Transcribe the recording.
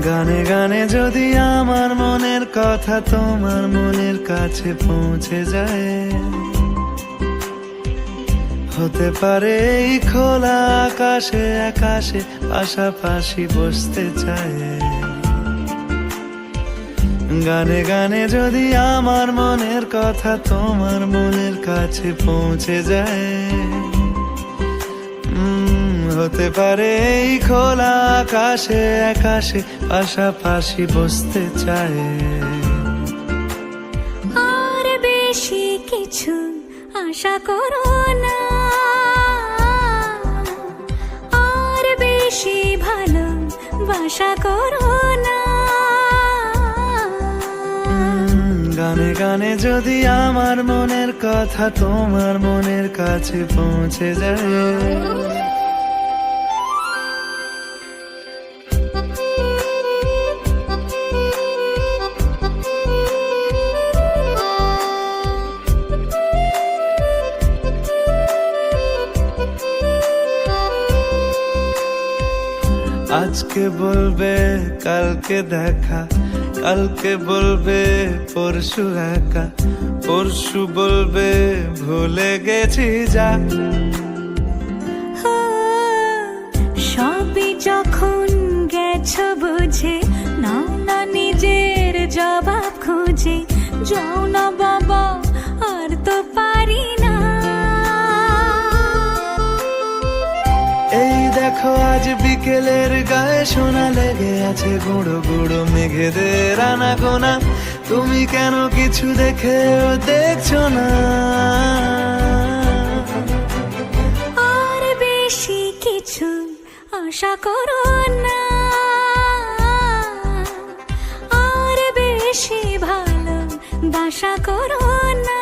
গানে গানে যদি আমার মনের কথা তোমার মনের কাছে পৌঁছে যায়, হতে পারে এই খোলা আকাশে আকাশে পাশাপাশি বসতে চায়। গানে গানে যদি আমার মনের কথা তোমার মনের কাছে পৌঁছে যায়, হতে পারে এই খোলা আকাশে আকাশে পাশাপাশি বসতে চায়। আর বেশি কিছু আশা করো না, আর বেশি ভালোবাসা করো না। গানে গানে যদি আমার মনের কথা তোমার মনের কাছে পৌঁছে যায়, আজকে বলবে কালকে দেখা, কালকে বলবে পরশু একা, পরশু বলবে ভুলে গেছি যা। সবই যখন গেছো বুঝে, নাও না নিজের জবাব খুঁজে। যাও না বাবা, আর তো পারি না। এই দেখো আজ বিকেলের গায়ে সোনা লেগে আছে গুঁড়ো গুঁড়ো মেঘেদের আনাগোনা। তুমি কেন কিছু দেখেও দেখছো না? আর বেশি কিছু আশা করো না, আর বেশি ভালোবাসা করো না।